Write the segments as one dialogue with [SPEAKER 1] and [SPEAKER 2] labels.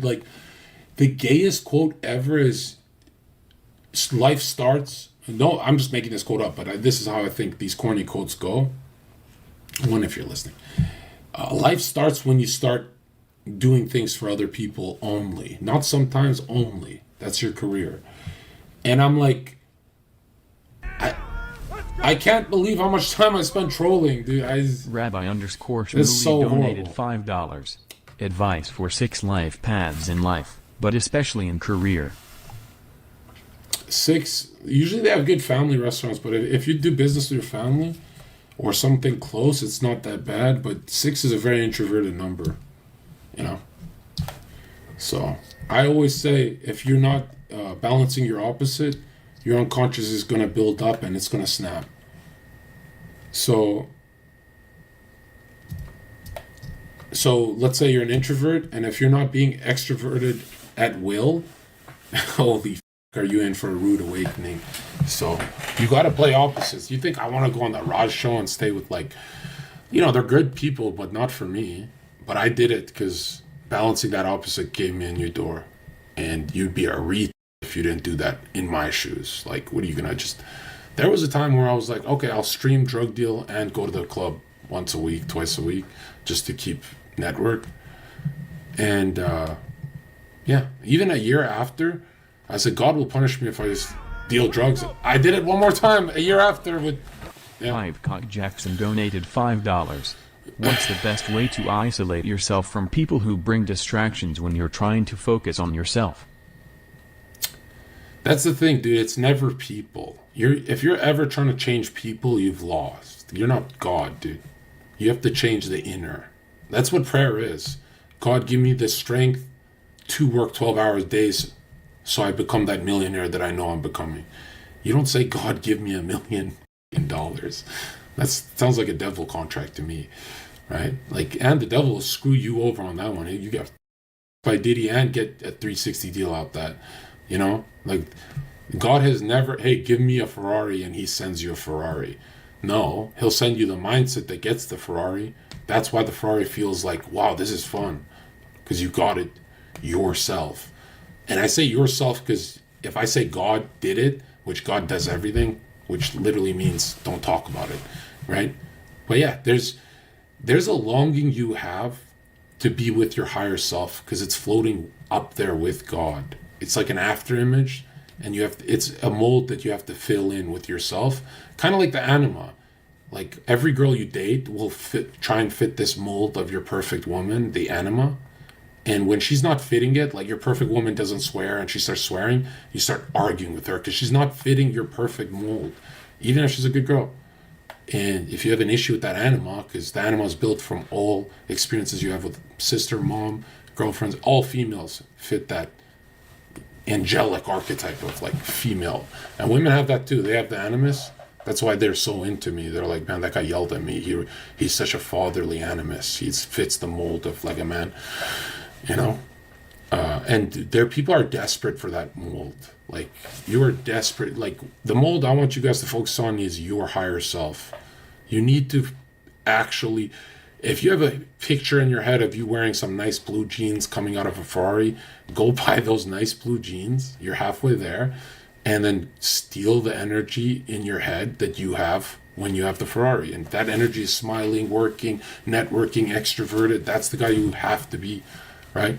[SPEAKER 1] Like, the gayest quote ever is life starts. No, I'm just making this quote up, but this is how I think these corny quotes go. One, if you're listening. Life starts when you start doing things for other people only. Not sometimes, only. That's your career. And I'm like, I can't believe how much time I spent trolling, dude.
[SPEAKER 2] Rabbi underscore
[SPEAKER 1] It's
[SPEAKER 2] Shmuley
[SPEAKER 1] so
[SPEAKER 2] donated
[SPEAKER 1] horrible.
[SPEAKER 2] $5. Advice for 6 life paths in life, but especially in career.
[SPEAKER 1] 6, usually they have good family restaurants, but if you do business with your family or something close, it's not that bad. But 6 is a very introverted number, you know. So I always say, if you're not balancing your opposite, your unconscious is going to build up and it's going to snap. So let's say you're an introvert, and if you're not being extroverted at will, holy f- are you in for a rude awakening. So you got to play opposites. You think I want to go on the Raj show and stay with, like, they're good people, but not for me. But I did it because balancing that opposite gave me a new door. And you'd be a if you didn't do that in my shoes. Like, what are you gonna just... There was a time where I was like, okay, I'll stream drug deal and go to the club once a week, twice a week, just to keep network. And yeah, even a year after, I said, God will punish me if I just deal drugs. I did it one more time a year after with... Yeah.
[SPEAKER 2] 5 Cock Jackson donated $5. What's the best way to isolate yourself from people who bring distractions when you're trying to focus on yourself?
[SPEAKER 1] That's the thing, dude. It's never people. If you're ever trying to change people, you've lost. You're not God, dude. You have to change the inner. That's what prayer is. God, give me the strength to work 12 hours days so I become that millionaire that I know I'm becoming. You don't say, God, give me $1 million. That sounds like a devil contract to me, right? Like, and the devil will screw you over on that one. You get by Diddy and get a 360 deal out that, like, God has never, hey, give me a Ferrari, and he sends you a Ferrari. No, he'll send you the mindset that gets the Ferrari. That's why the Ferrari feels like, wow, this is fun, because you got it yourself. And I say yourself because if I say God did it, which God does everything, which literally means don't talk about it, right? But yeah, there's a longing you have to be with your higher self because it's floating up there with God. It's like an after image, and it's a mold that you have to fill in with yourself, kind of like the anima. Like, every girl you date will try and fit this mold of your perfect woman, the anima. And when she's not fitting it, like, your perfect woman doesn't swear and she starts swearing, you start arguing with her because she's not fitting your perfect mold, even if she's a good girl. And if you have an issue with that anima, because the anima is built from all experiences you have with sister, mom, girlfriends, all females fit that angelic archetype of, like, female. And women have that too. They have the animus. That's why they're so into me. They're like, man, that guy yelled at me. He's such a fatherly animus. He fits the mold of, like, a man. And people are desperate for that mold. Like, you are desperate. Like, the mold I want you guys to focus on is your higher self. You need to actually, if you have a picture in your head of you wearing some nice blue jeans coming out of a Ferrari, go buy those nice blue jeans. You're halfway there. And then steal the energy in your head that you have when you have the Ferrari. And that energy is smiling, working, networking, extroverted. That's the guy you have to be. Right?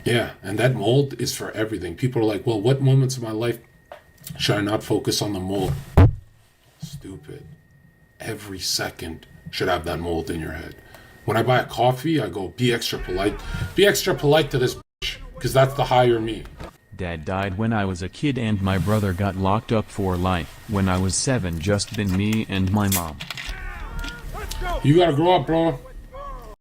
[SPEAKER 1] Yeah, and that mold is for everything. People are like, well, what moments in my life should I not focus on the mold? Stupid. Every second should have that mold in your head. When I buy a coffee, I go, be extra polite. Be extra polite to this bitch, because that's the higher me.
[SPEAKER 2] Dad died when I was a kid and my brother got locked up for life. When I was 7, just been me and my mom.
[SPEAKER 1] You gotta grow up, bro.